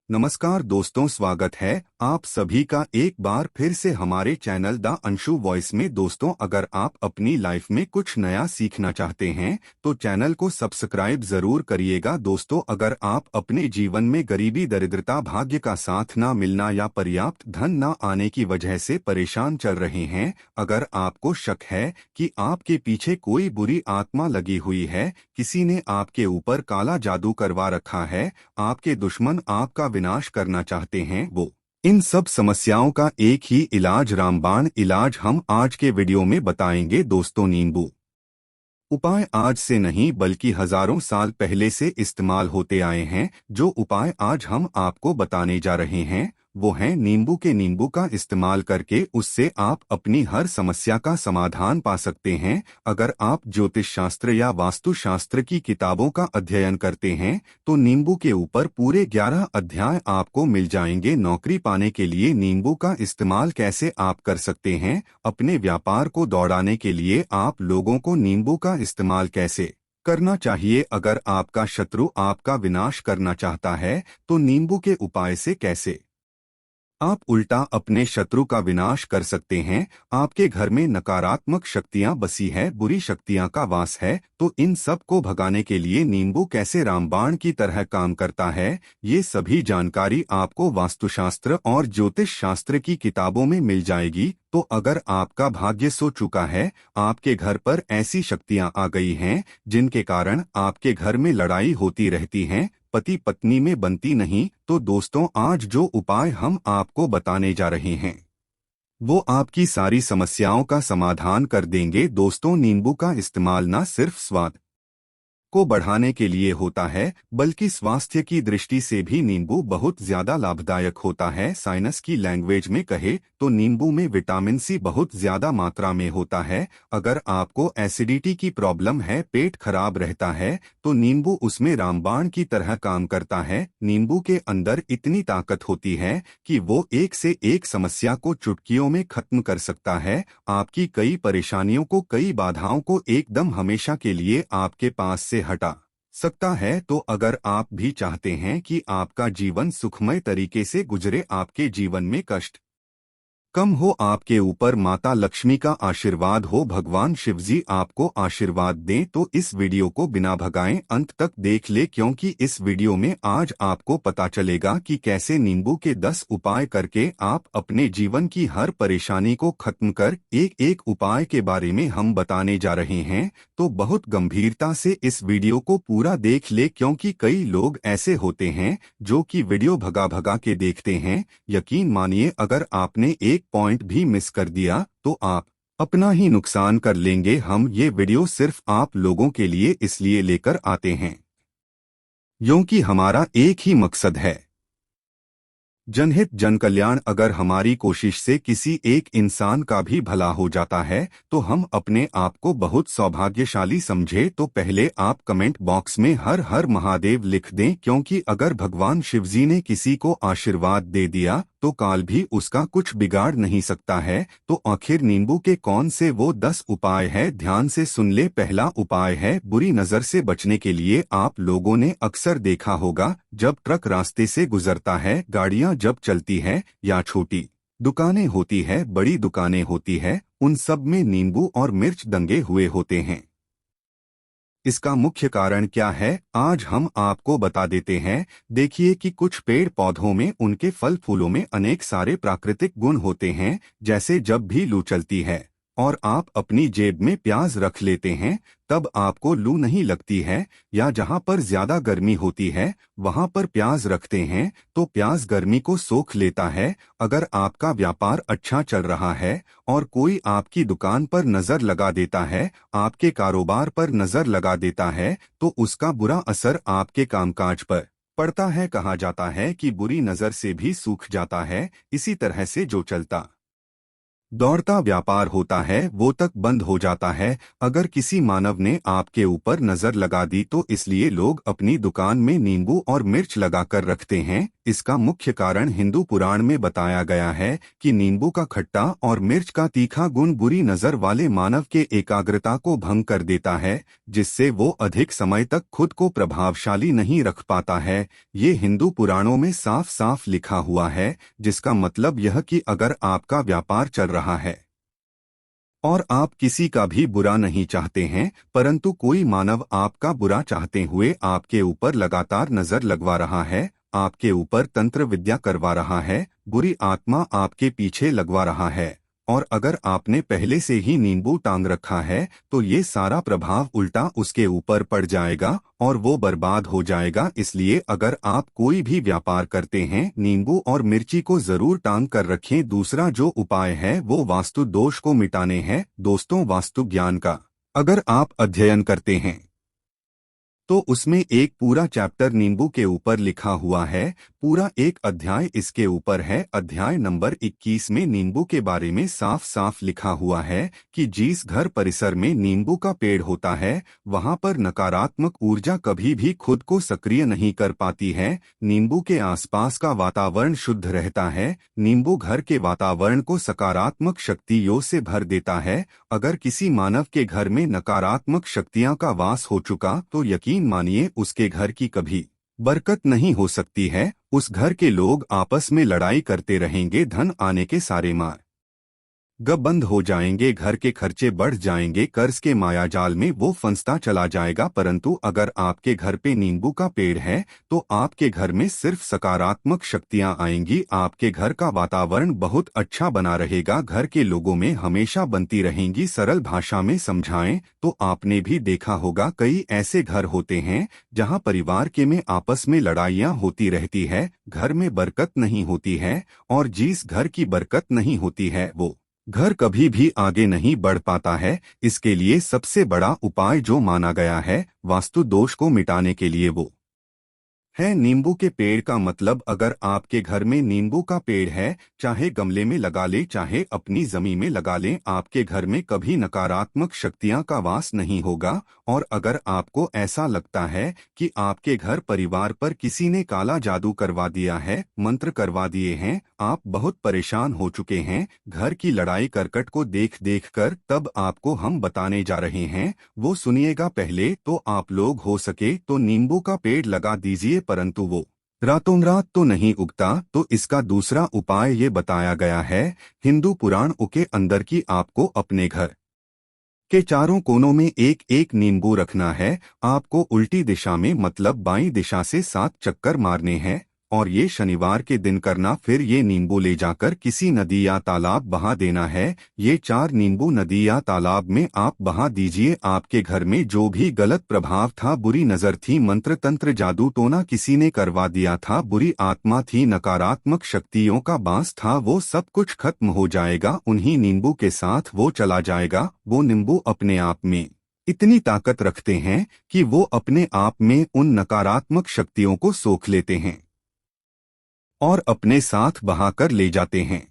नमस्कार दोस्तों, स्वागत है आप सभी का एक बार फिर से हमारे चैनल द अंशु वॉइस में। दोस्तों, अगर आप अपनी लाइफ में कुछ नया सीखना चाहते हैं तो चैनल को सब्सक्राइब जरूर करिएगा। दोस्तों, अगर आप अपने जीवन में गरीबी, दरिद्रता, भाग्य का साथ ना मिलना या पर्याप्त धन ना आने की वजह से परेशान चल रहे हैं, अगर आपको शक है कि आपके पीछे कोई बुरी आत्मा लगी हुई है, किसी ने आपके ऊपर काला जादू करवा रखा है, आपके दुश्मन आपका विनाश करना चाहते हैं, वो इन सब समस्याओं का एक ही इलाज, रामबाण इलाज, हम आज के वीडियो में बताएंगे। दोस्तों, नींबू उपाय आज से नहीं बल्कि हजारों साल पहले से इस्तेमाल होते आए हैं। जो उपाय आज हम आपको बताने जा रहे हैं वो हैं नींबू के। नींबू का इस्तेमाल करके उससे आप अपनी हर समस्या का समाधान पा सकते हैं। अगर आप ज्योतिष शास्त्र या वास्तु शास्त्र की किताबों का अध्ययन करते हैं तो नींबू के ऊपर पूरे 11 अध्याय आपको मिल जाएंगे। नौकरी पाने के लिए नींबू का इस्तेमाल कैसे आप कर सकते हैं, अपने व्यापार को दौड़ाने के लिए आप लोगों को नींबू का इस्तेमाल कैसे करना चाहिए, अगर आपका शत्रु आपका विनाश करना चाहता है तो नींबू के उपाय से कैसे आप उल्टा अपने शत्रु का विनाश कर सकते हैं। आपके घर में नकारात्मक शक्तियां बसी है, बुरी शक्तियां का वास है, तो इन सब को भगाने के लिए नींबू कैसे रामबाण की तरह काम करता है, ये सभी जानकारी आपको वास्तुशास्त्र और ज्योतिष शास्त्र की किताबों में मिल जाएगी। तो अगर आपका भाग्य सो चुका है, आपके घर पर ऐसी शक्तियां आ गई हैं जिनके कारण आपके घर में लड़ाई होती रहती है, पति पत्नी में बनती नहीं, तो दोस्तों आज जो उपाय हम आपको बताने जा रहे हैं वो आपकी सारी समस्याओं का समाधान कर देंगे। दोस्तों, नींबू का इस्तेमाल न सिर्फ स्वाद को बढ़ाने के लिए होता है बल्कि स्वास्थ्य की दृष्टि से भी नींबू बहुत ज्यादा लाभदायक होता है। साइंस की लैंग्वेज में कहे तो नींबू में विटामिन सी बहुत ज्यादा मात्रा में होता है। अगर आपको एसिडिटी की प्रॉब्लम है, पेट खराब रहता है, तो नींबू उसमें रामबाण की तरह काम करता है। नींबू के अंदर इतनी ताकत होती है कि वो एक से एक समस्या को चुटकियों में खत्म कर सकता है। आपकी कई परेशानियों को, कई बाधाओं को एकदम हमेशा के लिए आपके पास से हटा सकता है। तो अगर आप भी चाहते हैं कि आपका जीवन सुखमय तरीके से गुजरे, आपके जीवन में कष्ट कम हो, आपके ऊपर माता लक्ष्मी का आशीर्वाद हो, भगवान शिवजी आपको आशीर्वाद दें, तो इस वीडियो को बिना भगाएं अंत तक देख ले, क्योंकि इस वीडियो में आज आपको पता चलेगा कि कैसे नींबू के 10 उपाय करके आप अपने जीवन की हर परेशानी को खत्म कर। एक एक उपाय के बारे में हम बताने जा रहे हैं, तो बहुत गंभीरता से इस वीडियो को पूरा देख ले, क्योंकि कई लोग ऐसे होते हैं जो कि वीडियो भगा भगा के देखते हैं। यकीन मानिए, अगर आपने एक पॉइंट भी मिस कर दिया तो आप अपना ही नुकसान कर लेंगे। हम ये वीडियो सिर्फ आप लोगों के लिए इसलिए लेकर आते हैं क्योंकि हमारा एक ही मकसद है, जनहित जन कल्याण। अगर हमारी कोशिश से किसी एक इंसान का भी भला हो जाता है तो हम अपने आप को बहुत सौभाग्यशाली समझे। तो पहले आप कमेंट बॉक्स में हर हर महादेव लिख दें, क्योंकि अगर भगवान शिवजी ने किसी को आशीर्वाद दे दिया तो काल भी उसका कुछ बिगाड़ नहीं सकता है। तो आखिर नींबू के कौन से वो 10 उपाय है, ध्यान से सुन ले। पहला उपाय है बुरी नजर से बचने के लिए। आप लोगों ने अक्सर देखा होगा, जब ट्रक रास्ते से गुजरता है, गाड़ियां जब चलती है, या छोटी दुकानें होती है, बड़ी दुकानें होती है, उन सब में नींबू और मिर्च दंगे हुए होते हैं। इसका मुख्य कारण क्या है, आज हम आपको बता देते हैं। देखिए कि कुछ पेड़ पौधों में, उनके फल फूलों में अनेक सारे प्राकृतिक गुण होते हैं। जैसे जब भी लू चलती है और आप अपनी जेब में प्याज रख लेते हैं, तब आपको लू नहीं लगती है। या जहां पर ज्यादा गर्मी होती है वहां पर प्याज रखते हैं तो प्याज गर्मी को सोख लेता है। अगर आपका व्यापार अच्छा चल रहा है और कोई आपकी दुकान पर नजर लगा देता है, आपके कारोबार पर नजर लगा देता है, तो उसका बुरा असर आपके कामकाज पर पड़ता है। कहा जाता है कि बुरी नजर से भी सूख जाता है। इसी तरह से जो चलता दौड़ता व्यापार होता है वो तक बंद हो जाता है। अगर किसी मानव ने आपके ऊपर नजर लगा दी तो इसलिए लोग अपनी दुकान में नींबू और मिर्च लगाकर रखते हैं। इसका मुख्य कारण हिंदू पुराण में बताया गया है कि नींबू का खट्टा और मिर्च का तीखा गुण बुरी नजर वाले मानव के एकाग्रता को भंग कर देता है, जिससे वो अधिक समय तक खुद को प्रभावशाली नहीं रख पाता है। ये हिंदू पुराणों में साफ साफ लिखा हुआ है, जिसका मतलब यह कि अगर आपका व्यापार चल रहा है और आप किसी का भी बुरा नहीं चाहते हैं, परंतु कोई मानव आपका बुरा चाहते हुए आपके ऊपर लगातार नजर लगवा रहा है, आपके ऊपर तंत्र विद्या करवा रहा है, बुरी आत्मा आपके पीछे लगवा रहा है, और अगर आपने पहले से ही नींबू टांग रखा है तो ये सारा प्रभाव उल्टा उसके ऊपर पड़ जाएगा और वो बर्बाद हो जाएगा। इसलिए अगर आप कोई भी व्यापार करते हैं, नींबू और मिर्ची को जरूर टांग कर रखें। दूसरा जो उपाय है वो वास्तु दोष को मिटाने हैं। दोस्तों, वास्तु ज्ञान का अगर आप अध्ययन करते हैं तो उसमें एक पूरा चैप्टर नींबू के ऊपर लिखा हुआ है, पूरा एक अध्याय इसके ऊपर है। अध्याय नंबर 21 में नींबू के बारे में साफ साफ लिखा हुआ है कि जिस घर परिसर में नींबू का पेड़ होता है वहां पर नकारात्मक ऊर्जा कभी भी खुद को सक्रिय नहीं कर पाती है। नींबू के आसपास का वातावरण शुद्ध रहता है। नींबू घर के वातावरण को सकारात्मक शक्तियों से भर देता है। अगर किसी मानव के घर में नकारात्मक शक्तियां का वास हो चुका तो यकीन मानिए उसके घर की कभी बरकत नहीं हो सकती है। उस घर के लोग आपस में लड़ाई करते रहेंगे, धन आने के सारे मार्ग बंद हो जाएंगे, घर के खर्चे बढ़ जाएंगे, कर्ज के मायाजाल में वो फंसता चला जाएगा। परंतु अगर आपके घर पे नींबू का पेड़ है तो आपके घर में सिर्फ सकारात्मक शक्तियां आएंगी। आपके घर का वातावरण बहुत अच्छा बना रहेगा, घर के लोगों में हमेशा बनती रहेंगी। सरल भाषा में समझाएं तो आपने भी देखा होगा कई ऐसे घर होते हैं जहां परिवार के में आपस में लड़ाइयां होती रहती है, घर में बरकत नहीं होती है, और जिस घर की बरकत नहीं होती है वो घर कभी भी आगे नहीं बढ़ पाता है। इसके लिए सबसे बड़ा उपाय जो माना गया है वास्तु दोष को मिटाने के लिए वो है नींबू के पेड़ का मतलब अगर आपके घर में नींबू का पेड़ है, चाहे गमले में लगा ले चाहे अपनी जमीन में लगा लें, आपके घर में कभी नकारात्मक शक्तियां का वास नहीं होगा। और अगर आपको ऐसा लगता है कि आपके घर परिवार पर किसी ने काला जादू करवा दिया है, मंत्र करवा दिए हैं, आप बहुत परेशान हो चुके हैं घर की लड़ाई करकट को देख देख कर, तब आपको हम बताने जा रहे हैं, वो सुनिएगा। पहले तो आप लोग हो सके तो नींबू का पेड़ लगा दीजिए, परंतु वो रातों रात तो नहीं उगता। तो इसका दूसरा उपाय ये बताया गया है हिंदू पुराण के अंदर कि आपको अपने घर के चारों कोनों में एक एक नींबू रखना है। आपको उल्टी दिशा में मतलब बाईं दिशा से 7 चक्कर मारने हैं और ये शनिवार के दिन करना। फिर ये नींबू ले जाकर किसी नदी या तालाब बहा देना है। ये 4 नींबू नदी या तालाब में आप बहा दीजिए। आपके घर में जो भी गलत प्रभाव था, बुरी नजर थी, मंत्र तंत्र जादू टोना किसी ने करवा दिया था, बुरी आत्मा थी, नकारात्मक शक्तियों का बांस था, वो सब कुछ खत्म हो जाएगा। उन्हीं नींबू के साथ वो चला जाएगा। वो नींबू अपने आप में इतनी ताकत रखते हैं कि वो अपने आप में उन नकारात्मक शक्तियों को सोख लेते हैं और अपने साथ बहाकर ले जाते हैं।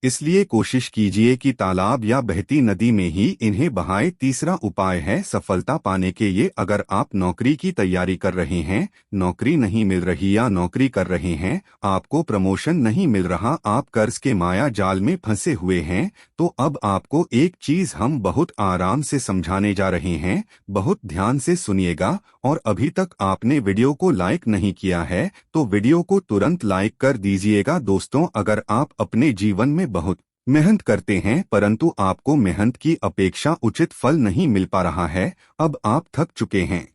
इसलिए कोशिश कीजिए कि तालाब या बहती नदी में ही इन्हें बहाएं। तीसरा उपाय है सफलता पाने के लिए अगर आप नौकरी की तैयारी कर रहे हैं, नौकरी नहीं मिल रही या नौकरी कर रहे हैं, आपको प्रमोशन नहीं मिल रहा, आप कर्ज के माया जाल में फंसे हुए हैं, तो अब आपको एक चीज हम बहुत आराम से समझाने जा रहे हैं, बहुत ध्यान से सुनिएगा। और अभी तक आपने वीडियो को लाइक नहीं किया है तो वीडियो को तुरंत लाइक कर दीजिएगा। दोस्तों, अगर आप अपने जीवन में बहुत मेहनत करते हैं परंतु आपको मेहनत की अपेक्षा उचित फल नहीं मिल पा रहा है, अब आप थक चुके हैं,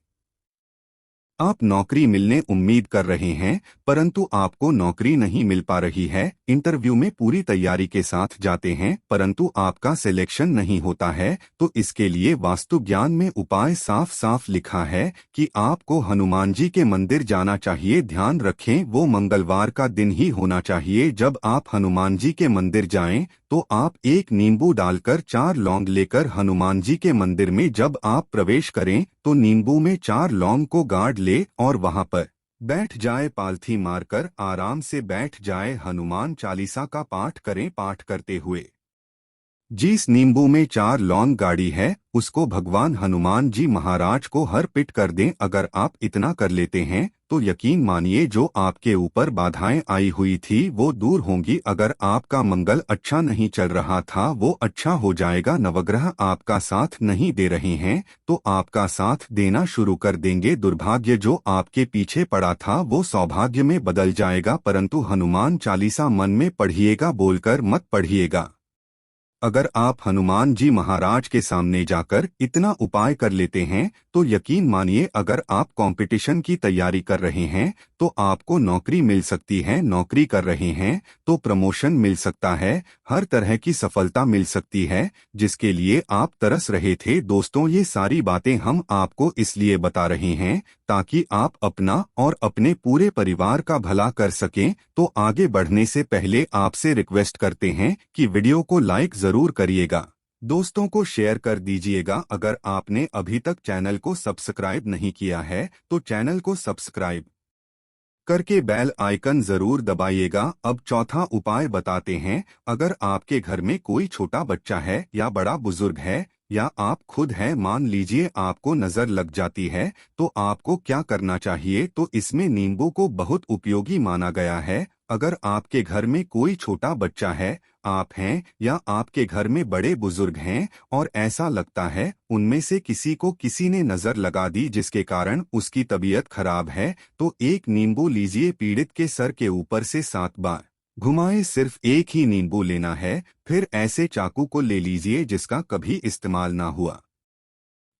आप नौकरी मिलने उम्मीद कर रहे हैं परंतु आपको नौकरी नहीं मिल पा रही है, इंटरव्यू में पूरी तैयारी के साथ जाते हैं परंतु आपका सिलेक्शन नहीं होता है, तो इसके लिए वास्तु ज्ञान में उपाय साफ साफ लिखा है कि आपको हनुमान जी के मंदिर जाना चाहिए। ध्यान रखें वो मंगलवार का दिन ही होना चाहिए। जब आप हनुमान जी के मंदिर जाएं तो आप एक नींबू डालकर 4 लौंग लेकर हनुमान जी के मंदिर में जब आप प्रवेश करें तो नींबू में 4 लौंग को गाड़ ले और वहां पर बैठ जाए, पालथी मारकर आराम से बैठ जाए, हनुमान चालीसा का पाठ करें। पाठ करते हुए जिस नींबू में 4 लौंग गाड़ी है उसको भगवान हनुमान जी महाराज को हर पिट कर दें। अगर आप इतना कर लेते हैं तो यकीन मानिए जो आपके ऊपर बाधाएं आई हुई थी वो दूर होंगी। अगर आपका मंगल अच्छा नहीं चल रहा था वो अच्छा हो जाएगा। नवग्रह आपका साथ नहीं दे रहे हैं तो आपका साथ देना शुरू कर देंगे। दुर्भाग्य जो आपके पीछे पड़ा था वो सौभाग्य में बदल जाएगा। परंतु हनुमान चालीसा मन में पढ़िएगा, बोलकर मत पढ़िएगा। अगर आप हनुमान जी महाराज के सामने जाकर इतना उपाय कर लेते हैं तो यकीन मानिए अगर आप कंपटीशन की तैयारी कर रहे हैं तो आपको नौकरी मिल सकती है, नौकरी कर रहे हैं तो प्रमोशन मिल सकता है, हर तरह की सफलता मिल सकती है जिसके लिए आप तरस रहे थे। दोस्तों, ये सारी बातें हम आपको इसलिए बता रहे हैं ताकि आप अपना और अपने पूरे परिवार का भला कर सकें। तो आगे बढ़ने से पहले आपसे रिक्वेस्ट करते हैं कि वीडियो को लाइक जरूर करिएगा, दोस्तों को शेयर कर दीजिएगा। अगर आपने अभी तक चैनल को सब्सक्राइब नहीं किया है तो चैनल को सब्सक्राइब करके बेल आइकन जरूर दबाइएगा। अब चौथा उपाय बताते हैं। अगर आपके घर में कोई छोटा बच्चा है या बड़ा बुजुर्ग है या आप खुद हैं, मान लीजिए आपको नजर लग जाती है तो आपको क्या करना चाहिए। तो इसमें नींबू को बहुत उपयोगी माना गया है। अगर आपके घर में कोई छोटा बच्चा है, आप हैं या आपके घर में बड़े बुजुर्ग हैं और ऐसा लगता है उनमें से किसी को किसी ने नजर लगा दी जिसके कारण उसकी तबीयत खराब है, तो एक नींबू लीजिए, पीड़ित के सर के ऊपर से 7 बार घुमाए। सिर्फ एक ही नींबू लेना है। फिर ऐसे चाकू को ले लीजिए जिसका कभी इस्तेमाल ना हुआ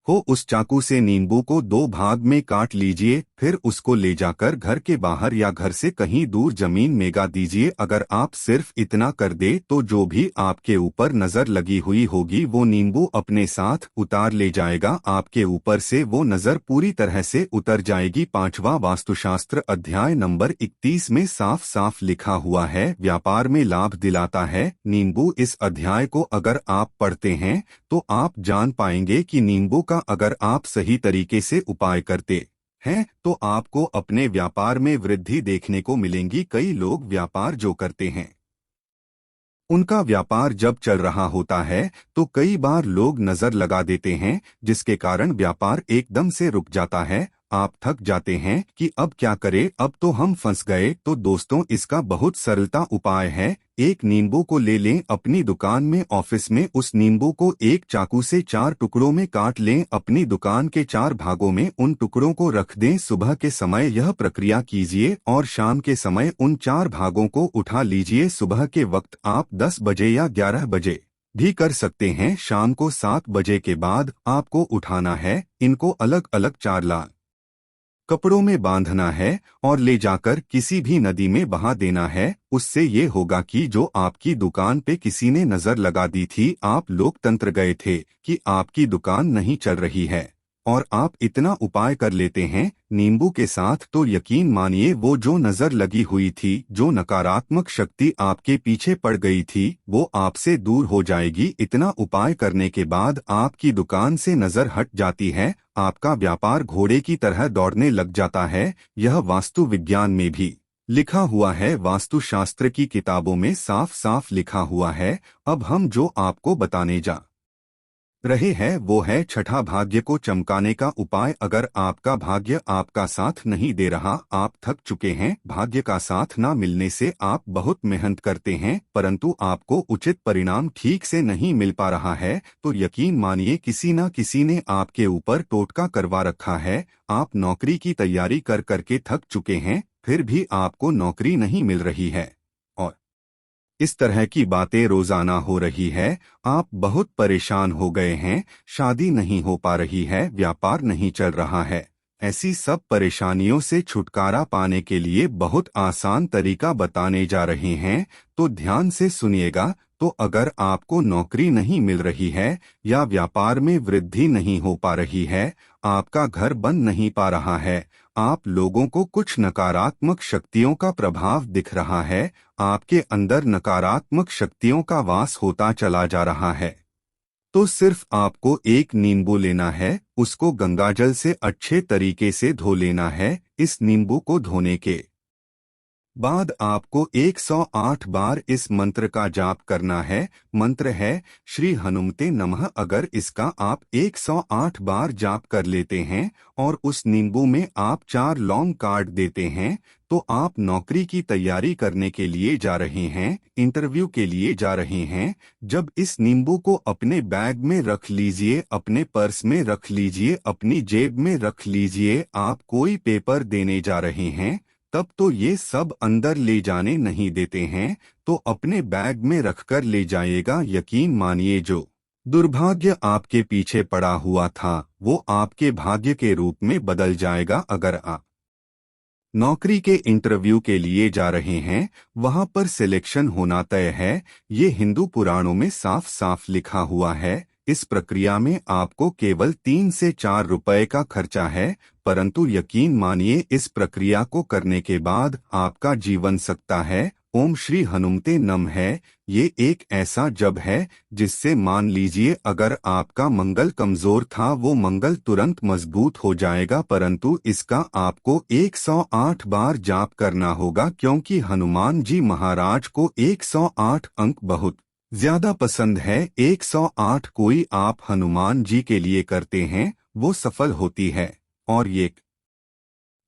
हो, उस चाकू से नींबू को 2 भाग में काट लीजिए। फिर उसको ले जाकर घर के बाहर या घर से कहीं दूर जमीन में गा दीजिए। अगर आप सिर्फ इतना कर दे तो जो भी आपके ऊपर नजर लगी हुई होगी वो नींबू अपने साथ उतार ले जाएगा। आपके ऊपर से वो नजर पूरी तरह से उतर जाएगी। 5वां वास्तुशास्त्र अध्याय नंबर 31 में साफ साफ लिखा हुआ है, व्यापार में लाभ दिलाता है नींबू। इस अध्याय को अगर आप पढ़ते हैं तो आप जान पाएंगे कि नींबू का अगर आप सही तरीके से उपाय करते हैं तो आपको अपने व्यापार में वृद्धि देखने को मिलेंगी। कई लोग व्यापार जो करते हैं उनका व्यापार जब चल रहा होता है तो कई बार लोग नजर लगा देते हैं जिसके कारण व्यापार एकदम से रुक जाता है। आप थक जाते हैं कि अब क्या करें, अब तो हम फंस गए। तो दोस्तों, इसका बहुत सरलता उपाय है। एक नींबू को ले लें, अपनी दुकान में, ऑफिस में उस नींबू को एक चाकू से 4 टुकड़ों में काट लें। अपनी दुकान के 4 भागों में उन टुकड़ों को रख दें। सुबह के समय यह प्रक्रिया कीजिए और शाम के समय उन 4 भागों को उठा लीजिए। सुबह के वक्त आप 10 बजे या 11 बजे भी कर सकते हैं। शाम को 7 बजे के बाद आपको उठाना है। इनको अलग अलग 4 लाल कपड़ों में बांधना है और ले जाकर किसी भी नदी में बहा देना है। उससे ये होगा कि जो आपकी दुकान पे किसी ने नजर लगा दी थी, आप लोग तंत्र गए थे कि आपकी दुकान नहीं चल रही है, और आप इतना उपाय कर लेते हैं नींबू के साथ, तो यकीन मानिए वो जो नजर लगी हुई थी, जो नकारात्मक शक्ति आपके पीछे पड़ गई थी, वो आपसे दूर हो जाएगी। इतना उपाय करने के बाद आपकी दुकान से नजर हट जाती है, आपका व्यापार घोड़े की तरह दौड़ने लग जाता है। यह वास्तु विज्ञान में भी लिखा हुआ है, वास्तुशास्त्र की किताबों में साफ साफ लिखा हुआ है। अब हम जो आपको बताने जा रहे हैं वो है छठा, भाग्य को चमकाने का उपाय। अगर आपका भाग्य आपका साथ नहीं दे रहा, आप थक चुके हैं, भाग्य का साथ ना मिलने से आप बहुत मेहनत करते हैं परंतु आपको उचित परिणाम ठीक से नहीं मिल पा रहा है, तो यकीन मानिए किसी न किसी ने आपके ऊपर टोटका करवा रखा है। आप नौकरी की तैयारी कर करके थक चुके हैं, फिर भी आपको नौकरी नहीं मिल रही है और इस तरह की बातें रोजाना हो रही है। आप बहुत परेशान हो गए हैं, शादी नहीं हो पा रही है, व्यापार नहीं चल रहा है। ऐसी सब परेशानियों से छुटकारा पाने के लिए बहुत आसान तरीका बताने जा रहे हैं, तो ध्यान से सुनिएगा। तो अगर आपको नौकरी नहीं मिल रही है या व्यापार में वृद्धि नहीं हो पा रही है, आपका घर बन नहीं पा रहा है, आप लोगों को कुछ नकारात्मक शक्तियों का प्रभाव दिख रहा है, आपके अंदर नकारात्मक शक्तियों का वास होता चला जा रहा है, तो सिर्फ आपको एक नींबू लेना है, उसको गंगाजल से अच्छे तरीके से धो लेना है। इस नींबू को धोने के बाद आपको 108 बार इस मंत्र का जाप करना है। मंत्र है श्री हनुमते नमः। अगर इसका आप 108 बार जाप कर लेते हैं और उस नींबू में आप 4 लौंग काट देते हैं, तो आप नौकरी की तैयारी करने के लिए जा रहे हैं, इंटरव्यू के लिए जा रहे हैं। जब इस नींबू को अपने बैग में रख लीजिए, अपने पर्स में रख लीजिए, अपनी जेब में रख लीजिए, आप कोई पेपर देने जा रहे हैं, तब तो ये सब अंदर ले जाने नहीं देते हैं, तो अपने बैग में रखकर ले जाइएगा। यकीन मानिए जो दुर्भाग्य आपके पीछे पड़ा हुआ था वो आपके भाग्य के रूप में बदल जाएगा। अगर आप नौकरी के इंटरव्यू के लिए जा रहे हैं, वहां पर सिलेक्शन होना तय है। ये हिंदू पुराणों में साफ साफ लिखा हुआ है। इस प्रक्रिया में आपको केवल 3 से 4 रुपए का खर्चा है, परंतु यकीन मानिए इस प्रक्रिया को करने के बाद आपका जीवन सकता है। ओम श्री हनुमते नम है। ये एक ऐसा जप है जिससे मान लीजिए अगर आपका मंगल कमजोर था वो मंगल तुरंत मजबूत हो जाएगा, परंतु इसका आपको 108 बार जाप करना होगा, क्योंकि हनुमान जी महाराज को 108 अंक बहुत ज्यादा पसंद है। 108 कोई आप हनुमान जी के लिए करते हैं वो सफल होती है। और ये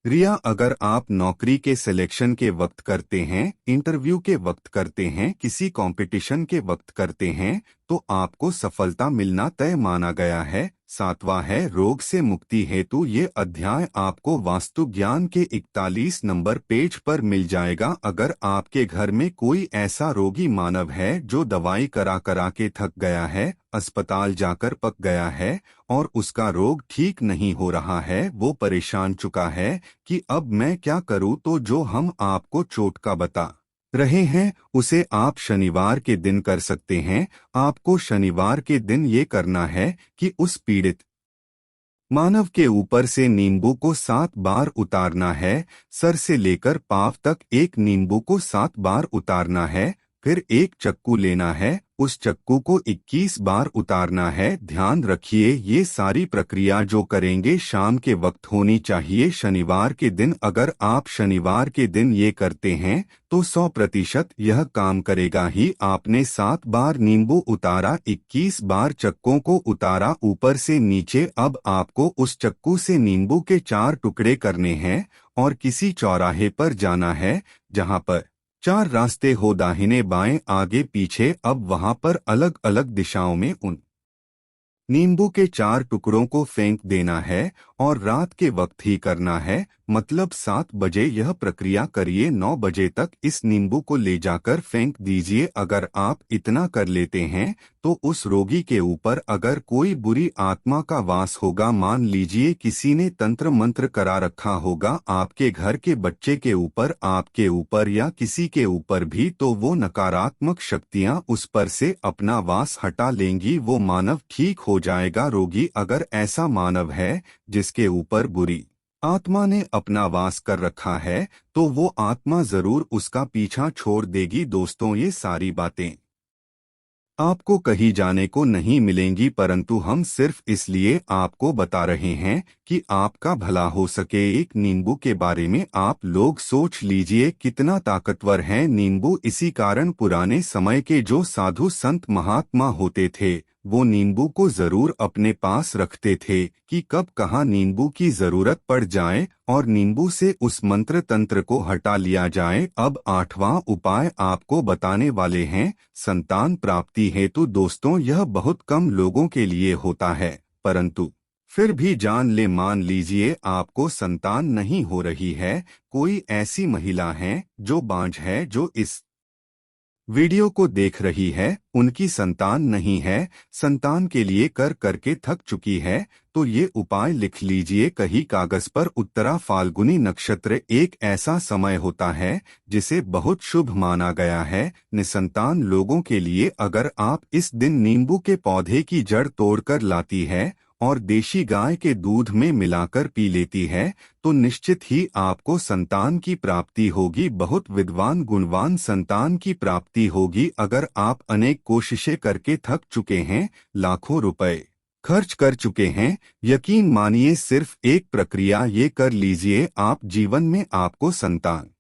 रिया अगर आप नौकरी के सिलेक्शन के वक्त करते हैं, इंटरव्यू के वक्त करते हैं, किसी कंपटीशन के वक्त करते हैं, तो आपको सफलता मिलना तय माना गया है। 7वां है रोग से मुक्ति हेतु। ये अध्याय आपको वास्तु ज्ञान के 41 नंबर पेज पर मिल जाएगा। अगर आपके घर में कोई ऐसा रोगी मानव है जो दवाई करा करा के थक गया है, अस्पताल जाकर पक गया है और उसका रोग ठीक नहीं हो रहा है, वो परेशान चुका है कि अब मैं क्या करूं, तो जो हम आपको चोटका बता रहे हैं उसे आप शनिवार के दिन कर सकते हैं। आपको शनिवार के दिन ये करना है कि उस पीड़ित मानव के ऊपर से नींबू को 7 बार उतारना है। सर से लेकर पांव तक एक नींबू को 7 बार उतारना है। फिर एक चक्कू लेना है, उस चक्कू को 21 बार उतारना है। ध्यान रखिए ये सारी प्रक्रिया जो करेंगे शाम के वक्त होनी चाहिए, शनिवार के दिन। अगर आप शनिवार के दिन ये करते हैं तो 100% यह काम करेगा ही। आपने 7 बार नींबू उतारा, 21 बार चक्कों को उतारा ऊपर से नीचे। अब आपको उस चक्कू से नींबू के 4 टुकड़े करने हैं और किसी चौराहे पर जाना है जहां पर 4 रास्ते हो, दाहिने बाएं आगे पीछे। अब वहां पर अलग अलग दिशाओं में उन नींबू के 4 टुकड़ों को फेंक देना है और रात के वक्त ही करना है। मतलब 7 बजे यह प्रक्रिया करिए, 9 बजे तक इस नींबू को ले जाकर फेंक दीजिए। अगर आप इतना कर लेते हैं तो उस रोगी के ऊपर अगर कोई बुरी आत्मा का वास होगा, मान लीजिए किसी ने तंत्र मंत्र करा रखा होगा आपके घर के बच्चे के ऊपर, आपके ऊपर या किसी के ऊपर भी, तो वो नकारात्मक शक्तियां उस पर से अपना वास हटा लेंगी, वो मानव ठीक हो जाएगा। रोगी अगर ऐसा मानव है जिसके ऊपर बुरी आत्मा ने अपना वास कर रखा है तो वो आत्मा जरूर उसका पीछा छोड़ देगी। दोस्तों ये सारी बातें आपको कहीं जाने को नहीं मिलेंगी, परंतु हम सिर्फ इसलिए आपको बता रहे हैं कि आपका भला हो सके। एक नींबू के बारे में आप लोग सोच लीजिए कितना ताकतवर है नींबू। इसी कारण पुराने समय के जो साधु संत महात्मा होते थे वो नींबू को जरूर अपने पास रखते थे कि कब कहाँ नींबू की जरूरत पड़ जाए और नींबू से उस मंत्र तंत्र को हटा लिया जाए। अब 8वां उपाय आपको बताने वाले हैं, संतान प्राप्ति हेतु। दोस्तों यह बहुत कम लोगों के लिए होता है, परंतु फिर भी जान ले, मान लीजिए आपको संतान नहीं हो रही है, कोई ऐसी महिला है जो बांझ है, जो इस वीडियो को देख रही है, उनकी संतान नहीं है, संतान के लिए कर करके थक चुकी है, तो ये उपाय लिख लीजिए कहीं कागज पर। उत्तरा फाल्गुनी नक्षत्र एक ऐसा समय होता है जिसे बहुत शुभ माना गया है निसंतान लोगों के लिए। अगर आप इस दिन नींबू के पौधे की जड़ तोड़कर लाती है और देशी गाय के दूध में मिलाकर पी लेती है तो निश्चित ही आपको संतान की प्राप्ति होगी, बहुत विद्वान गुणवान संतान की प्राप्ति होगी। अगर आप अनेक कोशिशें करके थक चुके हैं, लाखों रुपए खर्च कर चुके हैं, यकीन मानिए सिर्फ एक प्रक्रिया ये कर लीजिए, आप जीवन में आपको संतान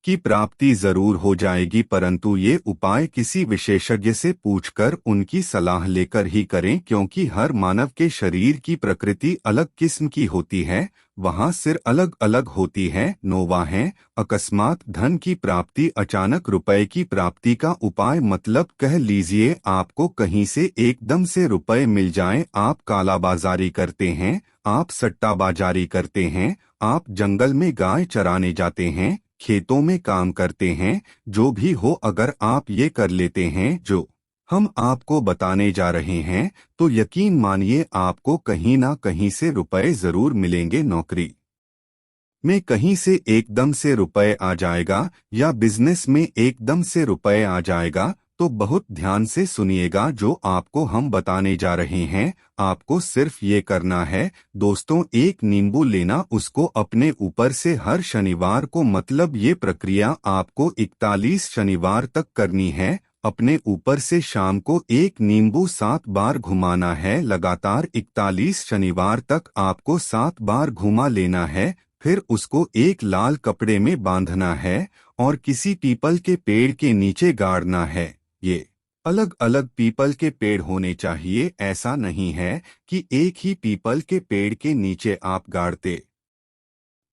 की प्राप्ति जरूर हो जाएगी, परंतु ये उपाय किसी विशेषज्ञ से पूछकर उनकी सलाह लेकर ही करें, क्योंकि हर मानव के शरीर की प्रकृति अलग किस्म की होती है, वहाँ सिर अलग अलग होती है। नोवा है अकस्मात धन की प्राप्ति, अचानक रुपए की प्राप्ति का उपाय, मतलब कह लीजिए आपको कहीं से एकदम से रुपए मिल जाएं। आप कालाबाजारी करते हैं, आप सट्टाबाजारी करते हैं, आप जंगल में गाय चराने जाते हैं, खेतों में काम करते हैं, जो भी हो, अगर आप ये कर लेते हैं जो हम आपको बताने जा रहे हैं, तो यकीन मानिए आपको कहीं ना कहीं से रुपए जरूर मिलेंगे। नौकरी में कहीं से एकदम से रुपए आ जाएगा या बिजनेस में एकदम से रुपए आ जाएगा, तो बहुत ध्यान से सुनिएगा जो आपको हम बताने जा रहे हैं। आपको सिर्फ ये करना है दोस्तों, एक नींबू लेना, उसको अपने ऊपर से हर शनिवार को, मतलब ये प्रक्रिया आपको 41 शनिवार तक करनी है। अपने ऊपर से शाम को एक नींबू 7 बार घुमाना है, लगातार 41 शनिवार तक आपको 7 बार घुमा लेना है। फिर उसको एक लाल कपड़े में बांधना है और किसी पीपल के पेड़ के नीचे गाड़ना है। ये अलग अलग पीपल के पेड़ होने चाहिए, ऐसा नहीं है कि एक ही पीपल के पेड़ के नीचे आप गाड़ते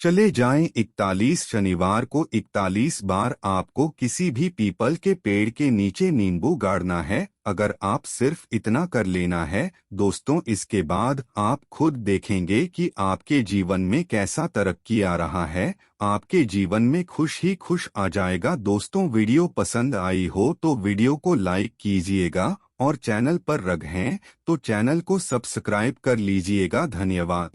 चले जाएं। 41 शनिवार को 41 बार आपको किसी भी पीपल के पेड़ के नीचे नींबू गाड़ना है। अगर आप सिर्फ इतना कर लेना है दोस्तों, इसके बाद आप खुद देखेंगे कि आपके जीवन में कैसा तरक्की आ रहा है, आपके जीवन में खुश ही खुश आ जाएगा। दोस्तों, वीडियो पसंद आई हो तो वीडियो को लाइक कीजिएगा और चैनल पर रग हैं तो चैनल को सब्सक्राइब कर लीजिएगा। धन्यवाद।